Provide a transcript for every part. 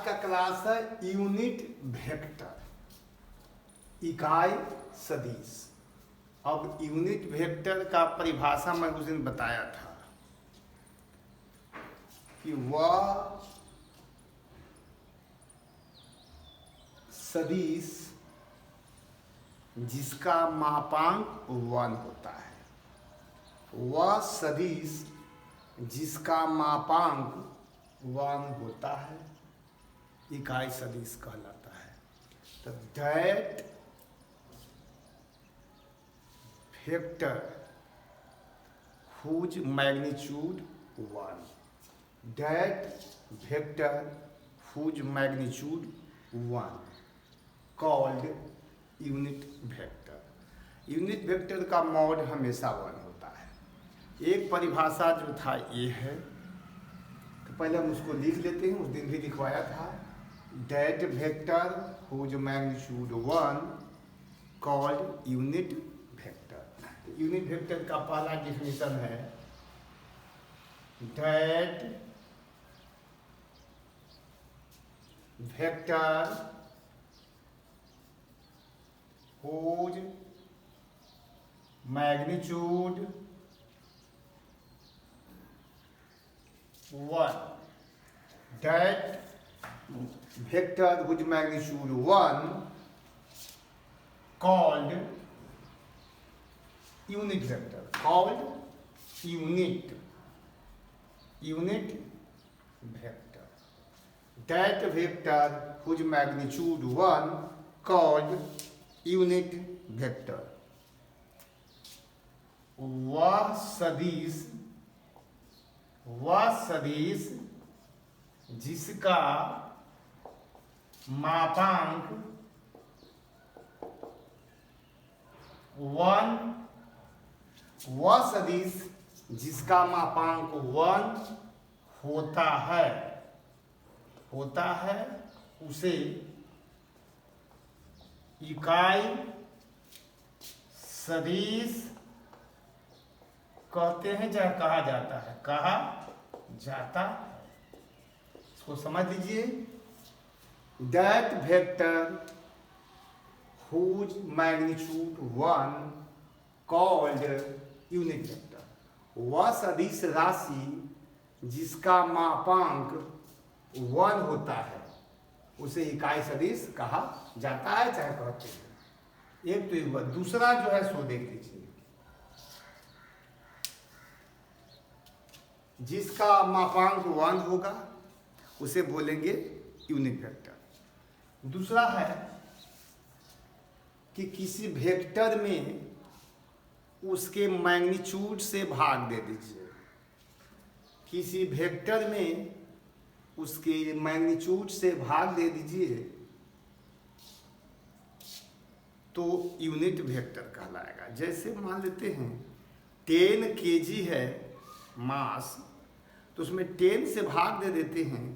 का क्लास है unit vector, इकाई सदिश। अब यूनिट वेक्टर का परिभाषा मैं उस दिन बताया था कि वह सदिश जिसका मापांक 1 होता है, वह सदिश जिसका मापांक 1 होता है इकाई सदिश कहलाता है। तो that vector whose magnitude 1, that vector whose magnitude 1 called unit vector. Unit vector का मॉड हमेशा 1 होता है। एक परिभाषा जो था ये है, तो पहले हम उसको लिख लेते हैं, उस दिन भी लिखवाया था। That vector whose magnitude 1 called unit vector. Unit vector का पहला डिफिनेशन है that vector whose magnitude 1, that vector whose magnitude 1 called unit vector, called unit vector, that vector whose magnitude 1 called unit vector. वह सदिश जिसका मापांक 1, वह सदिश जिसका मापांक 1 होता है उसे इकाई सदिश कहते हैं, या कहा जाता है। इसको समझ लीजिए। That vector whose magnitude 1 called unit vector, वह सदिश राशि जिसका मापांक 1 होता है उसे इकाई सदिश कहा जाता है, चाहे कहते हैं। एक तो ये हुआ। दूसरा जो है सो देख लीजिए, जिसका मापांक 1 होगा उसे बोलेंगे यूनिट वेक्टर। दूसरा है कि किसी वेक्टर में उसके मैग्नीट्यूड से भाग दे दीजिए। किसी वेक्टर में उसके मैग्नीट्यूड से भाग दे दीजिए तो यूनिट वेक्टर कहलाएगा। जैसे मान लेते हैं 10 kg है मास, तो उसमें 10 से भाग दे देते हैं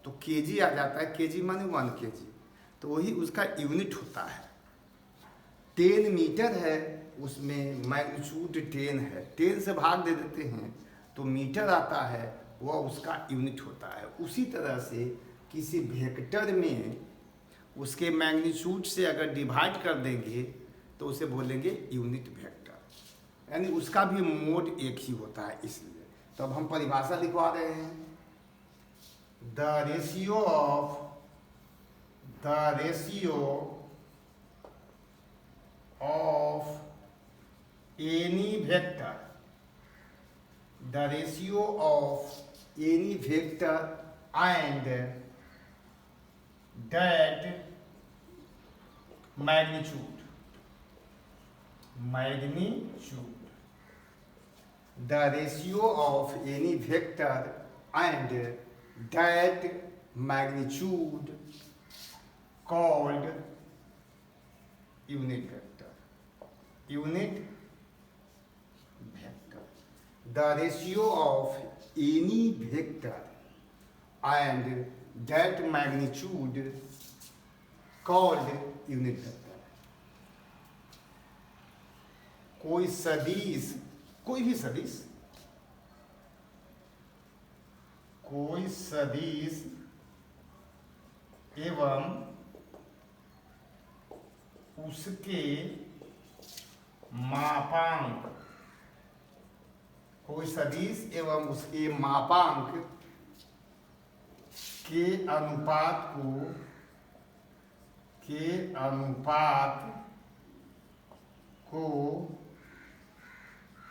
तो केजी आ जाता है। केजी माने 1 kg, तो वही उसका यूनिट होता है। 10 मीटर है, उसमें मैग्नीट्यूड 10 है, 10 से भाग दे देते हैं तो मीटर आता है, वह उसका यूनिट होता है। उसी तरह से किसी वेक्टर में उसके मैग्नीट्यूड से अगर डिवाइड कर देंगे तो उसे बोलेंगे यूनिट वेक्टर, यानी उसका भी मोड एक ही होता है। इसलिए तो अब हम परिभाषा लिखवा रहे हैं। The ratio of any vector, the ratio of any vector and that magnitude, the ratio of any vector and that magnitude called unit vector, the ratio of any vector and that magnitude called unit vector। कोई सदिश, कोई भी सदिश, कोई सदिश एवं उसके मापांक, कोई सदिश एवं उसके मापांक के अनुपात को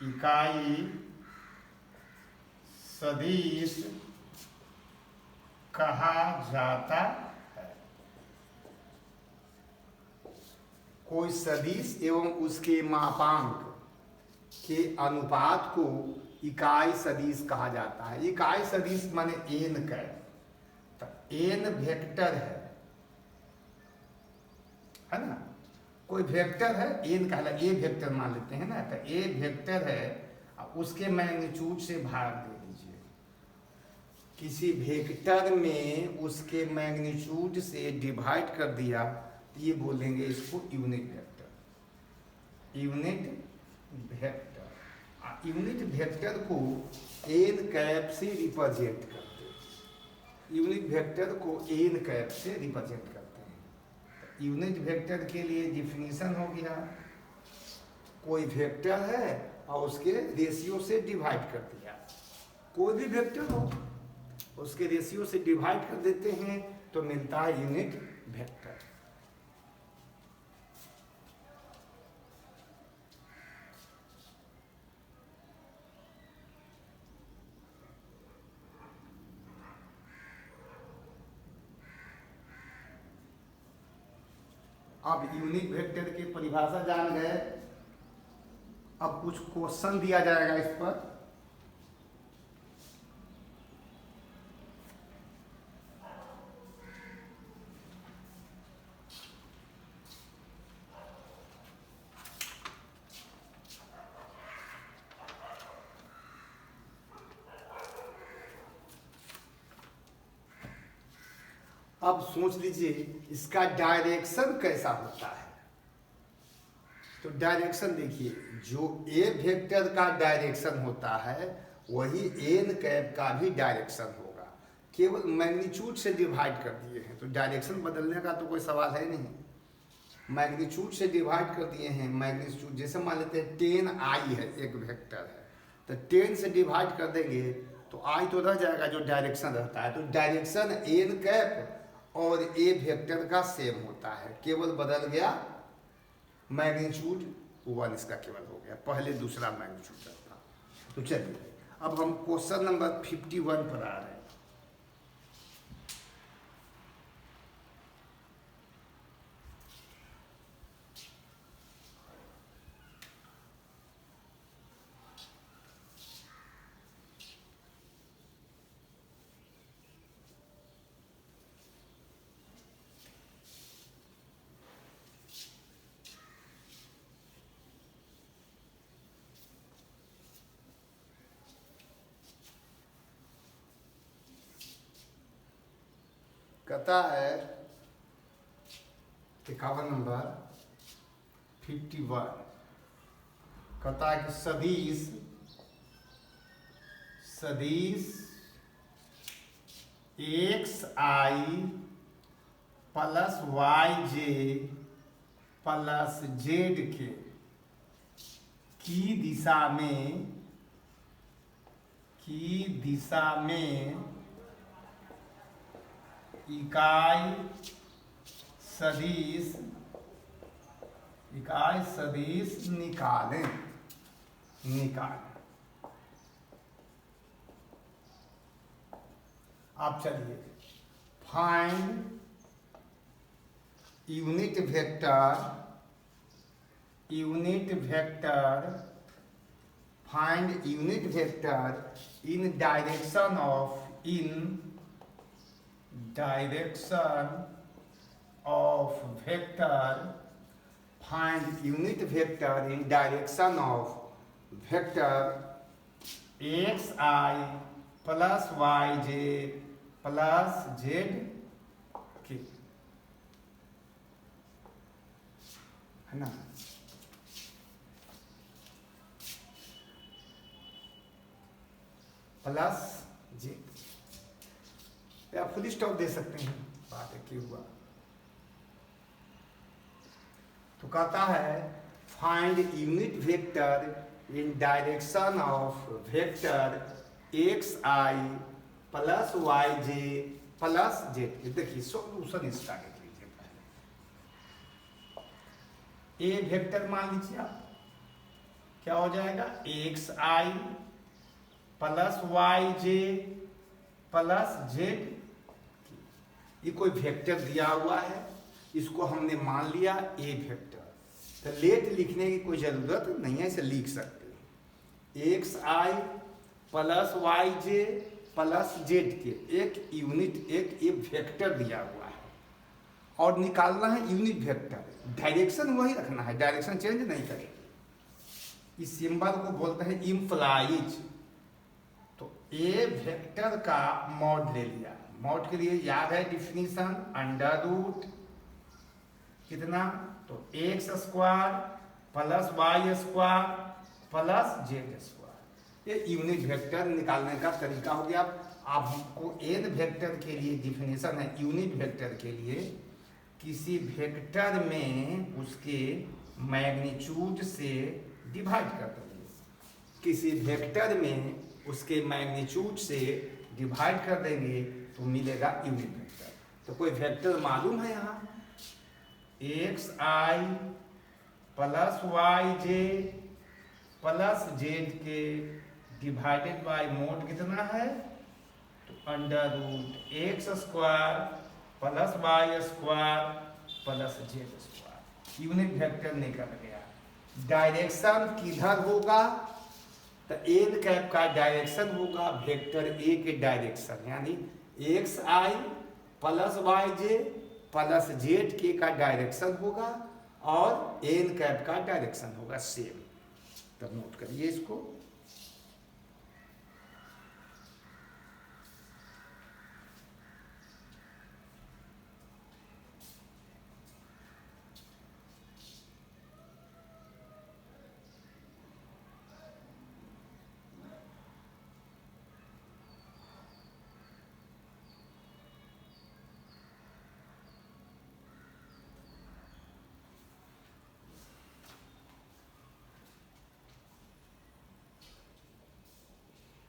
इकाई सदिश कहा जाता है। कोई सदिश एवं उसके मापांक के अनुपात को इकाई सदिश कहा जाता है। इकाई सदिश माने एन कैप, तो एन वेक्टर है ना, कोई वेक्टर है एन कहला, ए वेक्टर मान लेते हैं ना, तो ए वेक्टर है, उसके मैग्नीट्यूड से भाग दे दीजिए। किसी वेक्टर में उसके मैग्नीट्यूड से डिवाइड कर दिया तो ये बोलेंगे इसको यूनिट वेक्टर। यूनिट वेक्टर को एन कैप से रिप्रेजेंट करते हैं। यूनिट वेक्टर को एन कैप से रिप्रेजेंट करते हैं। यूनिट वेक्टर के लिए डिफिनीशन हो गया, कोई वेक्टर है और उसके रेशियो से डिवाइड कर दिया। कोई भी वेक्टर हो उसके रेशियो से डिवाइड कर देते हैं तो मिलता है यूनिट वेक्टर। अब यूनिट वेक्टर की परिभाषा जान गए। अब कुछ क्वेश्चन दिया जाएगा इस पर। अब सोच लीजिए इसका डायरेक्शन कैसा होता है। तो डायरेक्शन देखिए, जो ए वेक्टर का डायरेक्शन होता है वही एन कैप का भी डायरेक्शन होगा। केवल मैग्नीट्यूड से डिवाइड कर दिए हैं तो डायरेक्शन बदलने का तो कोई सवाल है नहीं। मैग्नीट्यूड से डिवाइड कर दिए हैं, मैग्नीट्यूड जैसे मान लेते हैं 10 आई है, एक वेक्टर है, तो 10 से डिवाइड कर देंगे तो आई तो रह जाएगा जो डायरेक्शन रहता है। तो डायरेक्शन एन कैप और ए वेक्टर का सेम होता है, केवल बदल गया मैग्नीट्यूड 1 इसका केवल हो गया, पहले दूसरा मैग्नीट्यूड था। तो चलिए अब हम क्वेश्चन नंबर 51 पर आ रहे हैं। कहता है 51 नंबर 51, कहता है कि सदिश x i plus y j plus z के की दिशा में इकाई सदिश निकालें। आप चलिए find unit vector find unit vector in direction of vector, find unit vector in direction of vector xi plus yj plus zk, है ना। प्लस जे या फुल स्टॉप दे सकते हैं। बात है, क्यों हुआ? तो कहता है find unit vector in direction of vector x i plus y j plus z. देखिए सोल्यूशन इसका देख लीजिए पहले। ए वेक्टर मान लीजिए आप, क्या हो जाएगा? X i plus y j plus Z. ये कोई वेक्टर दिया हुआ है, इसको हमने मान लिया ए वेक्टर। तो लेट लिखने की कोई जरूरत नहीं है, इसे लिख सकते हैं। X i plus y j plus z के एक यूनिट एक ये वेक्टर दिया हुआ है और निकालना है यूनिट वेक्टर। डायरेक्शन वही रखना है, डायरेक्शन चेंज नहीं करेंगे। इस सिंबल को बोलते हैं इम्प्लाइज। तो ए वेक्टर का मॉड ले लिया। मॉड के लिए याद है डिफिनीशन, अंडर रूट कितना? तो x square plus y square plus z square. ये यूनिट वेक्टर निकालने का तरीका हो गया। आप हमको एन वेक्टर के लिए डिफिनीशन है, यूनिट वेक्टर के लिए किसी वेक्टर में उसके मैग्नीट्यूड से डिवाइड कर देंगे। किसी वेक्टर में उसके मैग्नीट्यूड से डिवाइड कर देंगे तो मिलेगा यूनिट वेक्टर। तो कोई वेक्टर मालूम है यहाँ? X i plus y j plus z के डिवाइडेड बाय मोड कितना है? तो under root x square plus y square plus z square. Unit vector निकल गया। डायरेक्शन किधर होगा? तो एन कैप का डायरेक्शन होगा वेक्टर ए के डायरेक्शन, यानी x i plus y j plus z के का डायरेक्शन होगा और एन कैप का डायरेक्शन होगा सेम। तो नोट करिए इसको।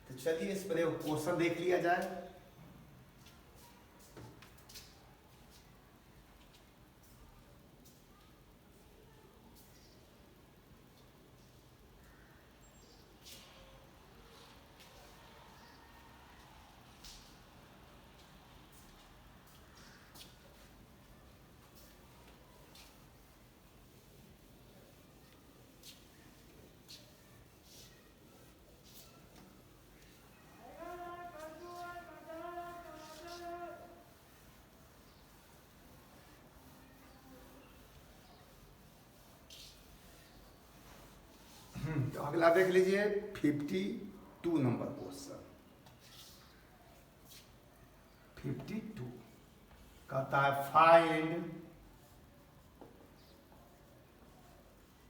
तो चलिए इस पर क्वेश्चन देख लिया जाए। तो अगला देख लीजिए 52 नंबर क्वेश्चन। 52 कहता है find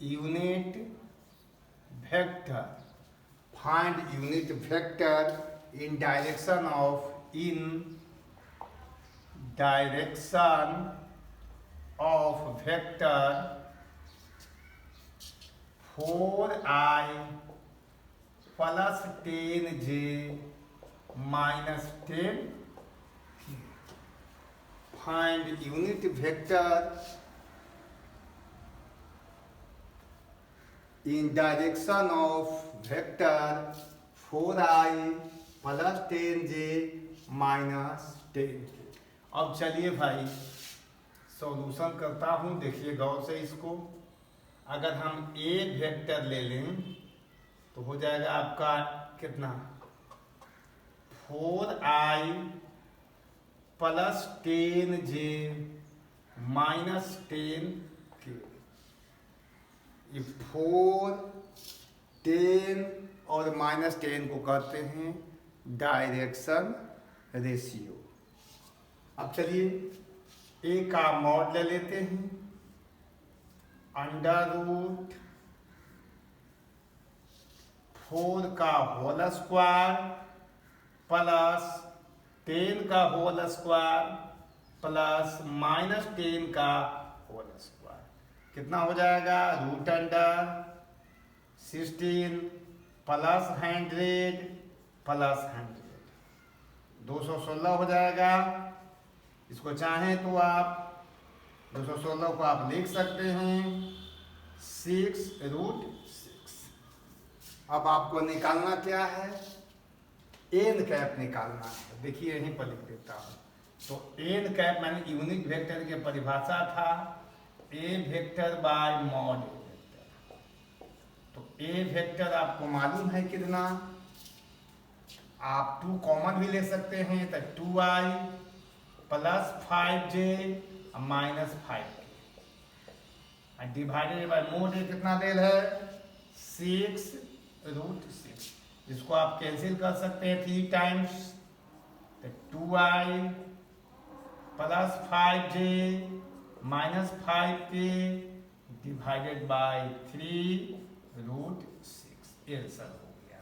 unit vector, find unit vector in direction of vector 4i plus 10j minus 10। Find unit vector in direction of vector 4i plus 10j minus 10। अब चलिए भाई सॉल्यूशन करता हूँ, देखिए गौर से इसको। अगर हम ए वेक्टर ले लें तो हो जाएगा आपका कितना? 4i plus 10j minus 10k। ये 4, 10 और माइनस 10 को कहते हैं डायरेक्शन रेशियो। अब चलिए ए का मॉड ले लेते हैं। अंडर रूट 4 का होल स्क्वायर प्लस 10 का होल स्क्वायर प्लस -10 का होल स्क्वायर, कितना हो जाएगा, √16 प्लस 100 प्लस 100, 216 हो जाएगा। इसको चाहें तो आप 216 को आप लिख सकते हैं 6√6। अब आपको निकालना क्या है, एन कैप निकालना है। देखिए यहीं पर लिख देता हूँ। तो एन कैप मैंने यूनिट वेक्टर की परिभाषा था A vector by mod A vector. तो ए वेक्टर आपको मालूम है कितना, आप 2 कॉमन भी ले सकते हैं, तो 2i plus 5j minus 5k divided by mod A कितना देल है, 6√6। जिसको आप कैंसिल कर सकते हैं 3 टाइम्स, तो 2i plus 5j minus 5k divided bye 3√6। Answer हो गया।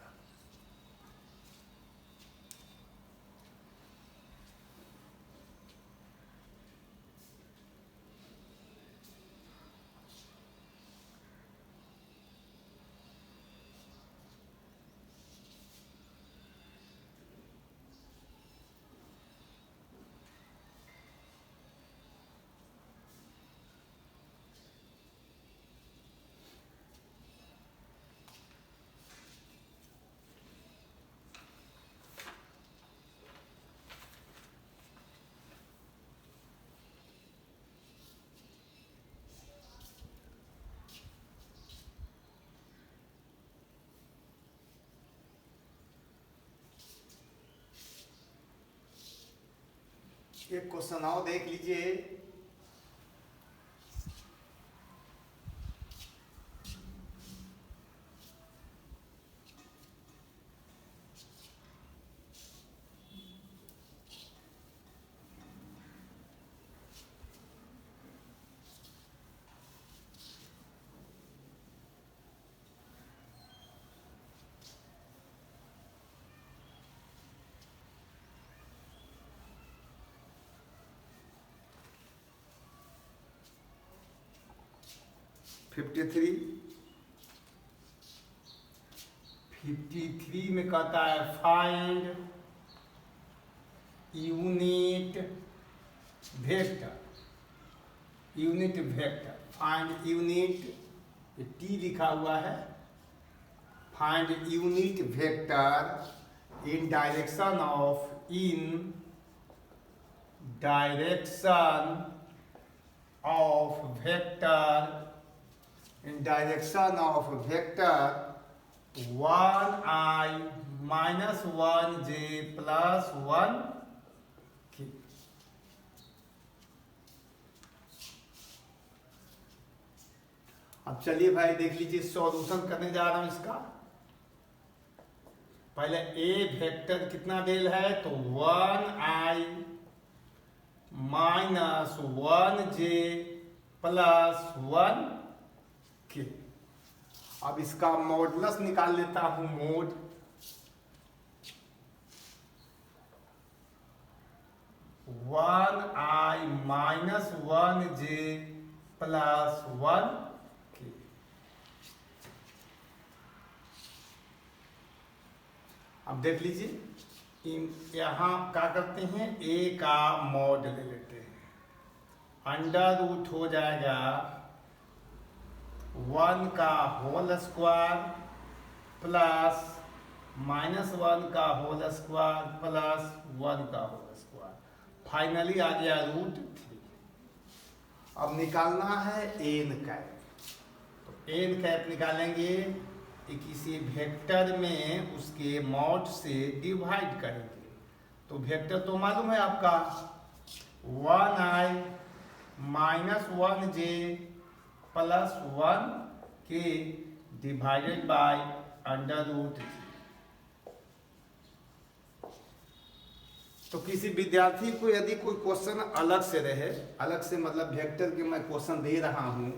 एक क्वेश्चन और देख लीजिए। फिफ्टी थ्री में कहता है find unit vector, find unit, T लिखा हुआ है, find unit vector in direction of vector 1i minus 1j plus 1k। अब चलिए भाई देख लीजिए, सॉल्यूशन करने जा रहा हूं इसका। पहले ए वेक्टर कितना देल है, तो 1i minus 1j plus 1k। अब इसका मॉडुलस निकाल लेता हूं, mode 1i minus 1j plus 1k। अब देख लीजिए, यहां क्या करते हैं, a का मॉड ले लेते हैं, अंडर रूट हो जाएगा 1 का होल स्क्वायर प्लस -1 का होल स्क्वायर प्लस 1 का होल स्क्वायर, फाइनली आ गया √3। अब निकालना है एन कैप। तो एन कैप निकालेंगे किसी वेक्टर में उसके मॉड से डिवाइड करेंगे। तो वेक्टर तो मालूम है आपका, 1i minus 1j plus 1k divided by √3। तो किसी विद्यार्थी को यदि कोई क्वेश्चन अलग से रहे, अलग से मतलब वेक्टर के मैं क्वेश्चन दे रहा हूँ,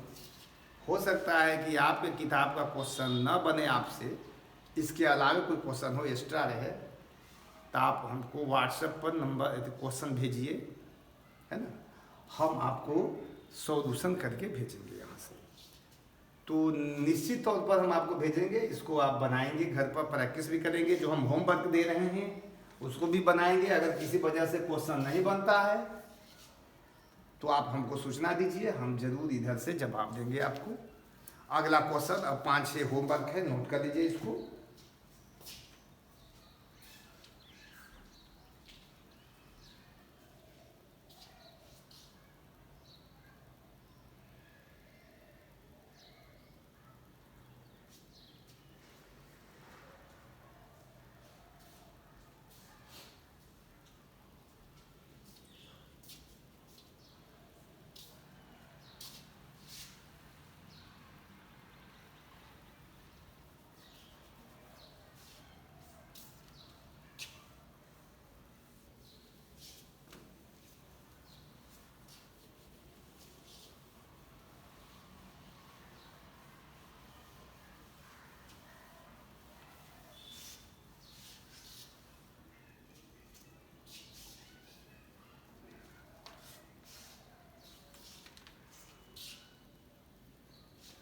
हो सकता है कि आपके किताब का क्वेश्चन न बने आपसे, इसके अलावा कोई क्वेश्चन हो एक्स्ट्रा रहे, तो आप हमको व्हाट्सएप पर नंबर क्वेश्चन भेजिए, है ना, हम आपको सॉल्यूशन करके भेजेंगे यहाँ से। तो निश्चित तौर पर हम आपको भेजेंगे, इसको आप बनाएंगे, घर पर प्रैक्टिस भी करेंगे, जो हम होमवर्क दे रहे हैं उसको भी बनाएंगे। अगर किसी वजह से क्वेश्चन नहीं बनता है तो आप हमको सूचना दीजिए, हम जरूर इधर से जवाब देंगे आपको। अगला क्वेश्चन, अब 5-6 होमवर्क है, नोट कर लीजिए इसको।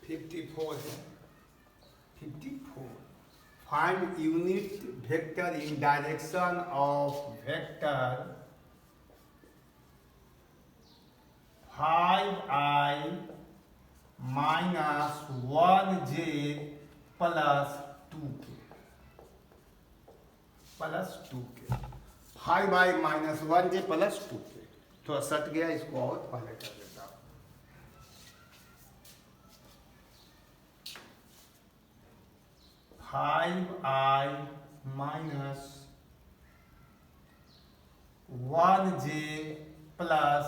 $54 है, 54। Find unit vector in direction of vector 5i minus 1j plus 2k plus 2k। 5i minus 1j plus 2k। थोड़ा सट गया, इसको और पहले कर देता हूँ। Five I minus 1j plus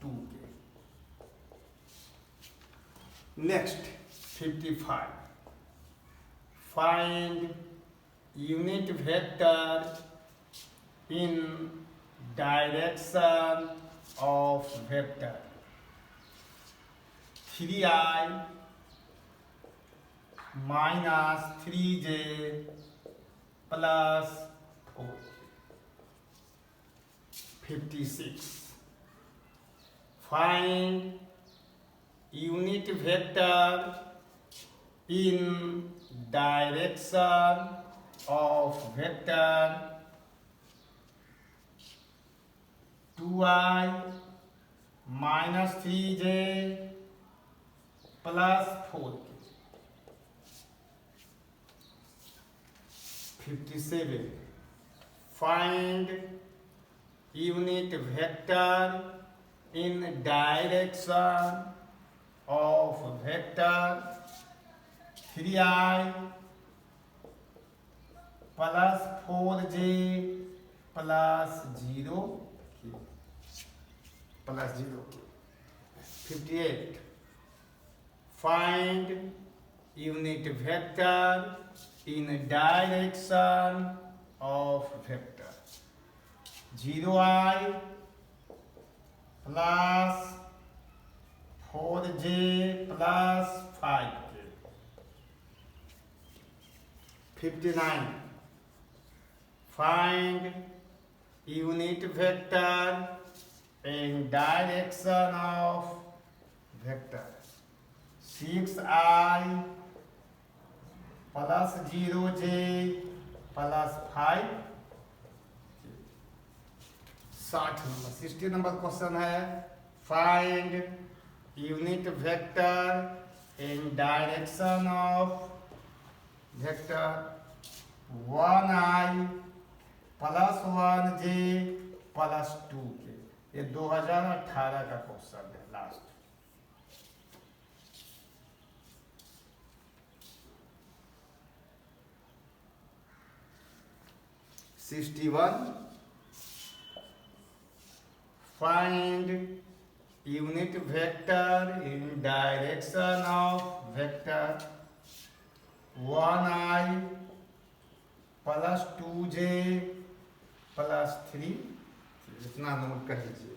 2k। Next 55, find unit vector in direction of vector 3i minus 3j plus 4। 56, find unit vector in direction of vector 2i minus 3j plus 4k। 57, find unit vector in direction of vector 3i plus 4j plus 0k plus 0k। 58, find unit vector in direction of vector 0i plus 4j plus 5k। 59, find unit vector in direction of vector 6i plus 0j plus 5। 60 number question है, find unit vector in direction of vector 1i plus 1j plus 2k। ये 2018 का question है, last. $61, find unit vector in direction of vector 1i plus 2j plus 3। इतना note कर लीजिए।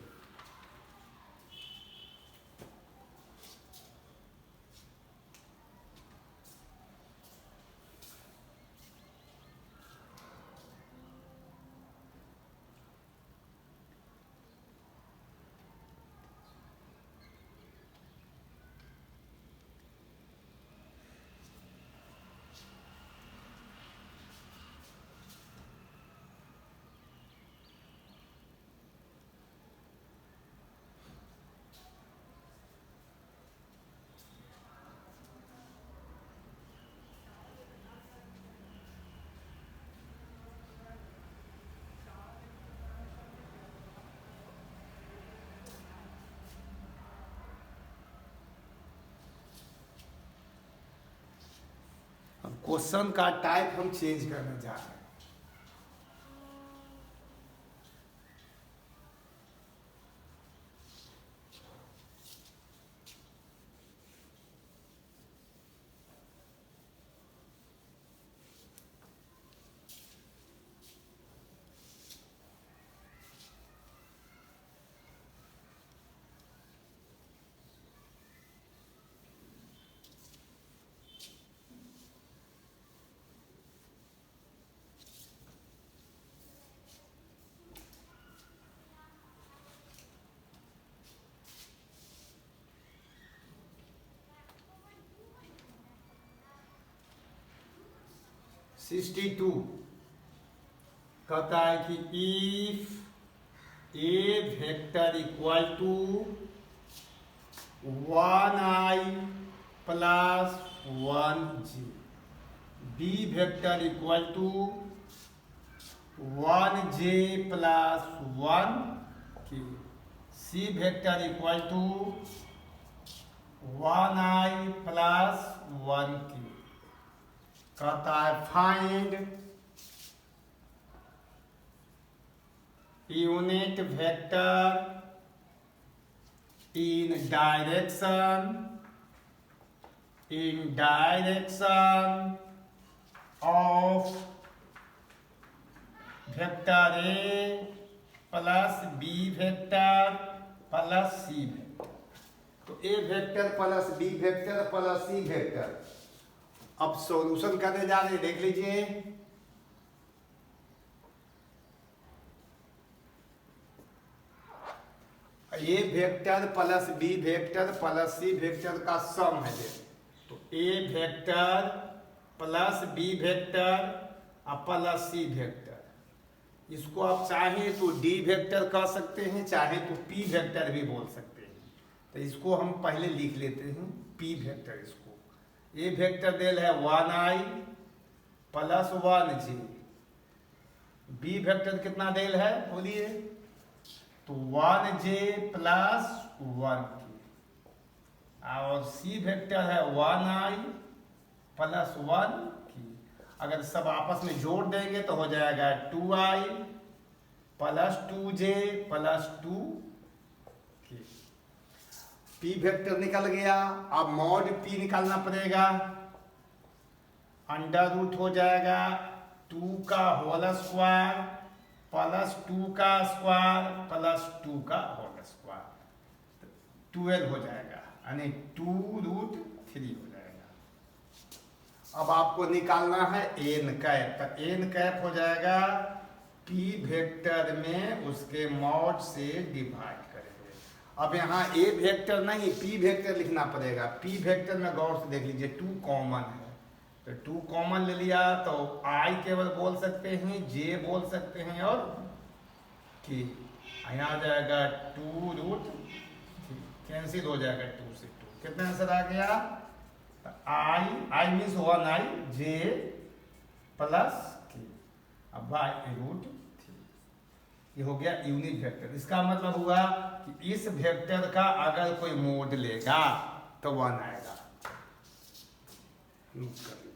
Question का type हम change करने जा रहे हैं। सिक्सटी टू कहता है कि if A vector equal to 1i plus 1j, B vector equal to 1j plus 1k, C vector equal to 1i plus 1k। कहता है find unit vector in direction of vector A plus B vector plus C vector. तो A vector plus B vector plus C vector. अब solution करने जा रहे हैं, देख लीजिए। A vector plus B vector plus C vector का sum है। तो A vector plus B vector और प्लस सी वेक्टर, इसको आप चाहें तो डी वेक्टर कह सकते हैं, चाहे तो पी वेक्टर भी बोल सकते हैं। तो इसको हम पहले लिख लेते हैं पी वेक्टर। इसको ए वेक्टर देल है 1i plus 1j, B vector कितना देल है बोलिए, तो 1j प्लस 1k, और सी वेक्टर है 1i प्लस 1k। अगर सब आपस में जोड़ देंगे तो हो जाएगा 2i plus 2j plus 2k। P vector निकल गया। अब मॉड पी निकालना पड़ेगा। अंडर रूट हो जाएगा 2 का होल स्क्वायर प्लस 2 का स्क्वायर प्लस 2 का होल स्क्वायर, 12 हो जाएगा, यानी 2√3 हो जाएगा। अब आपको निकालना है एन कैप। तो एन कैप हो जाएगा पी वेक्टर में उसके मॉड से डिवाइड करेंगे। अब यहाँ ए वेक्टर नहीं पी वेक्टर लिखना पड़ेगा। पी वेक्टर में गौर से देख लीजिए 2 कॉमन है, तो 2 कॉमन ले लिया तो आई केवल बोल सकते हैं, जे बोल सकते हैं और के। यहाँ आ जाएगा 2√3, कैंसिल हो जाएगा 2 से 2। कितना आंसर आ गया? I means 1i J plus के, अब √3। ये हो गया यूनिट वेक्टर। इसका मतलब हुआ कि इस वेक्टर का अगर कोई मोड लेगा तो 1 आएगा। नोट कर लीजिए।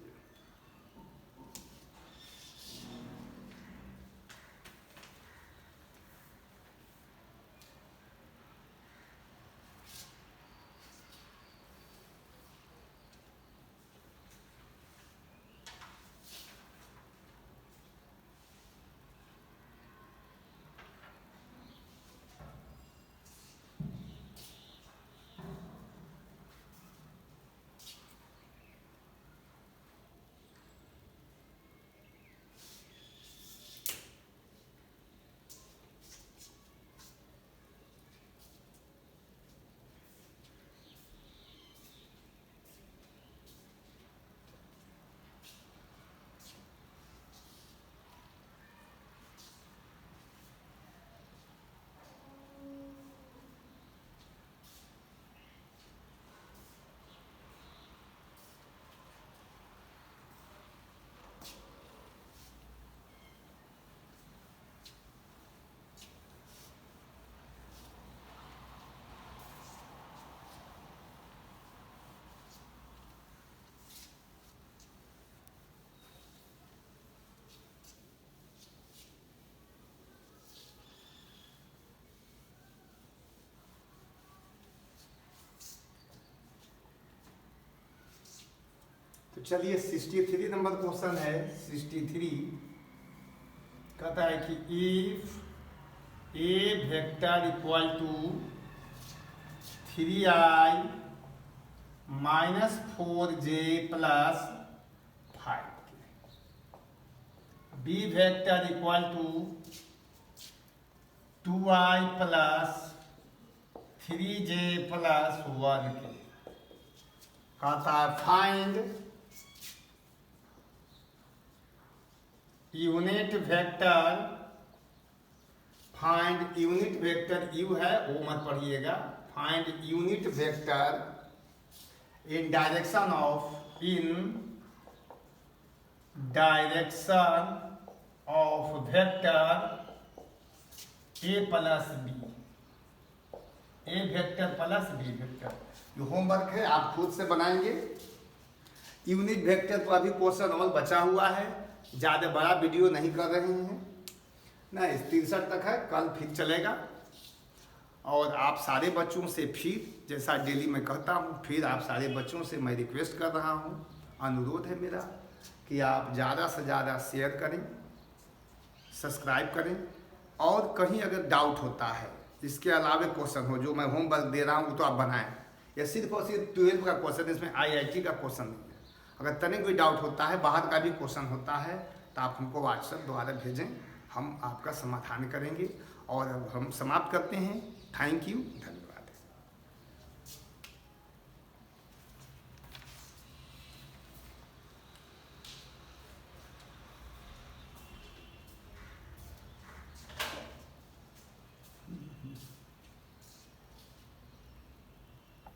चलिए 63 नंबर क्वेश्चन है। 63 कहता है कि if A vector equal to 3i - 4j + 5k, b vector equal to 2i + 3j + 1k, कहता है find unit vector, find unit vector u है वो मत पढ़िएगा, find unit vector in direction of vector a plus b, a vector plus B vector. जो homework है आप खुद से बनाएंगे। यूनिट वेक्टर पर अभी क्वेश्चन और बचा हुआ है, ज़्यादा बड़ा वीडियो नहीं कर रहे हैं ना, 63 तक है, कल फिर चलेगा। और आप सारे बच्चों से फिर जैसा डेली मैं कहता हूँ, फिर आप सारे बच्चों से मैं रिक्वेस्ट कर रहा हूँ, अनुरोध है मेरा कि आप ज़्यादा से ज़्यादा शेयर करें, सब्सक्राइब करें, और कहीं अगर डाउट होता है इसके अलावा क्वेश्चन हो जो मैं होमवर्क दे रहा हूँ वो तो आप बनाएं। यह सिर्फ और सिर्फ 12 का क्वेश्चन, इसमें IIT का क्वेश्चन नहीं है। अगर तनिक कोई डाउट होता है, बाहर का भी क्वेश्चन होता है, तो आप हमको व्हाट्सएप द्वारा भेजें, हम आपका समाधान करेंगे। और हम समाप्त करते हैं। थैंक यू, धन्यवाद।